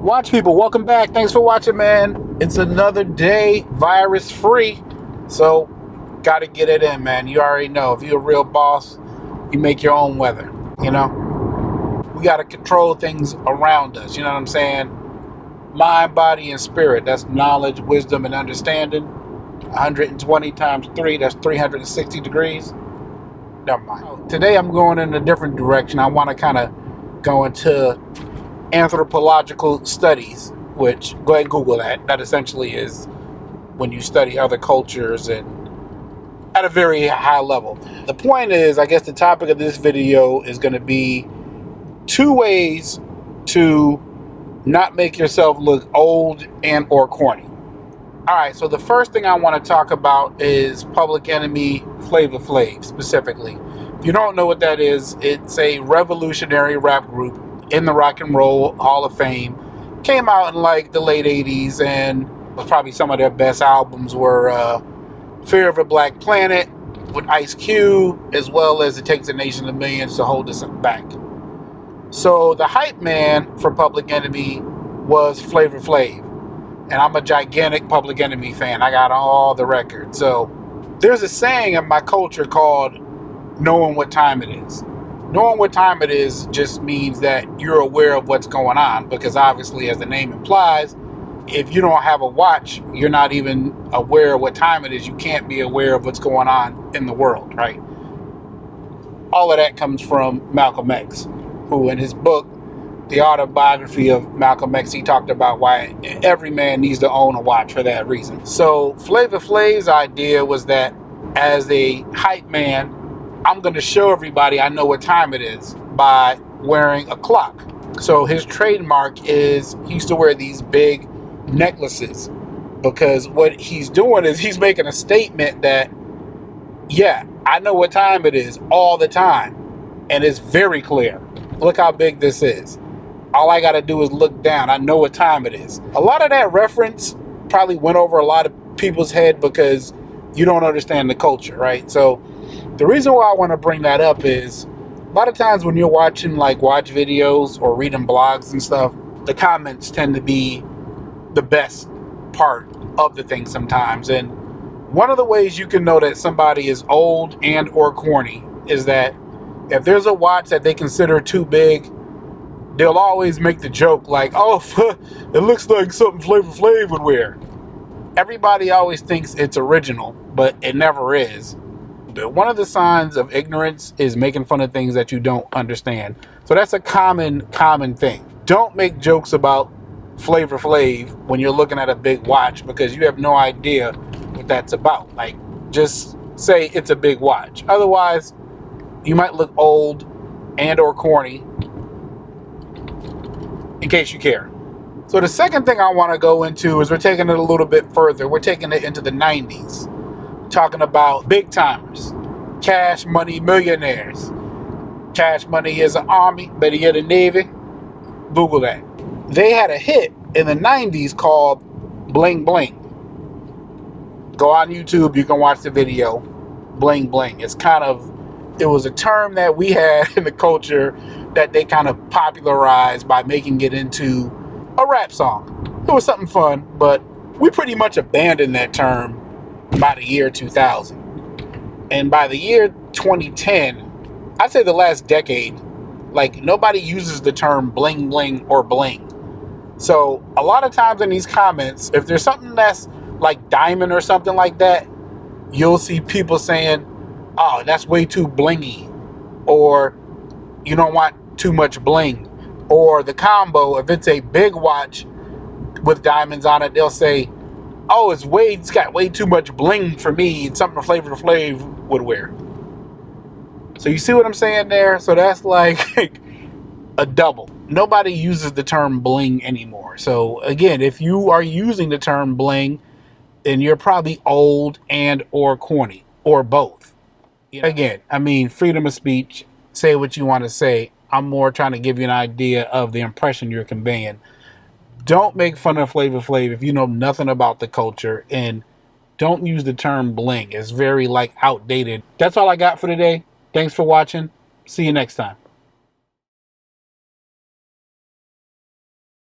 Watch people, welcome back. Thanks for watching, man. It's another day, virus free. So, gotta get it in, man. You already know, if you're a real boss, you make your own weather, you know? We gotta control things around us, you know what I'm saying? Mind, body, and spirit. That's knowledge, wisdom, and understanding. 120 times 3, that's 360 degrees. Never mind. Today I'm going in a different direction. I want to kind of go into anthropological studies, which, go ahead and Google that. That essentially is when you study other cultures and at a very high level. The point is, I guess the topic of this video is going to be 2 ways to not make yourself look old and or corny. Alright, so the first thing I want to talk about is Public Enemy Flavor Flav, specifically. If you don't know what that is, it's a revolutionary rap group in the Rock and Roll Hall of Fame. Came out in like the late 80s, and probably some of their best albums were Fear of a Black Planet with Ice Cube, as well as It Takes a Nation of Millions to Hold Us Back. So the hype man for Public Enemy was Flavor Flav. And I'm a gigantic Public Enemy fan. I got all the records. So there's a saying in my culture called knowing what time it is. Knowing what time it is just means that you're aware of what's going on, because obviously, as the name implies, if you don't have a watch, you're not even aware of what time it is. You can't be aware of what's going on in the world, right? All of that comes from Malcolm X, who in his book, The Autobiography of Malcolm X, he talked about why every man needs to own a watch for that reason. So Flavor Flav's idea was that as a hype man, I'm going to show everybody I know what time it is by wearing a clock. So his trademark is he used to wear these big necklaces, because what he's doing is he's making a statement that, yeah, I know what time it is all the time. And it's very clear. Look how big this is. All I got to do is look down. I know what time it is. A lot of that reference probably went over a lot of people's head because you don't understand the culture, right? So the reason why I want to bring that up is a lot of times when you're watching like watch videos or reading blogs and stuff, the comments tend to be the best part of the thing sometimes. And one of the ways you can know that somebody is old and or corny is that if there's a watch that they consider too big, they'll always make the joke like, oh, it looks like something Flavor Flav would wear. Everybody always thinks it's original, but it never is. But one of the signs of ignorance is making fun of things that you don't understand. So that's a common thing. Don't make jokes about Flavor Flav when you're looking at a big watch, because you have no idea what that's about. Like, just say it's a big watch. Otherwise, you might look old and or corny, in case you care. So the second thing I want to go into is we're taking it a little bit further. We're taking it into the 90s. Talking about big timers. Cash Money millionaires. Cash Money is an army, better yet a navy. Google that. They had a hit in the 90s called Bling Bling. Go on YouTube, you can watch the video. Bling Bling. It was a term that we had in the culture that they kind of popularized by making it into a rap song. It was something fun, but we pretty much abandoned that term by the year 2000. And by the year 2010, I'd say the last decade, like, nobody uses the term bling bling or bling. So a lot of times in these comments, if there's something that's like diamond or something like that, you'll see people saying, oh, that's way too blingy, or you don't want too much bling. Or the combo, if it's a big watch with diamonds on it, they'll say, oh, it's got way too much bling for me. It's something Flavor Flav would wear. So you see what I'm saying there? So that's like a double. Nobody uses the term bling anymore. So again, if you are using the term bling, then you're probably old and or corny, or both. Again, I mean, freedom of speech, say what you want to say. I'm more trying to give you an idea of the impression you're conveying. Don't make fun of Flavor Flav if you know nothing about the culture, and don't use the term bling. It's very like outdated. That's all I got for today. Thanks for watching. See you next time.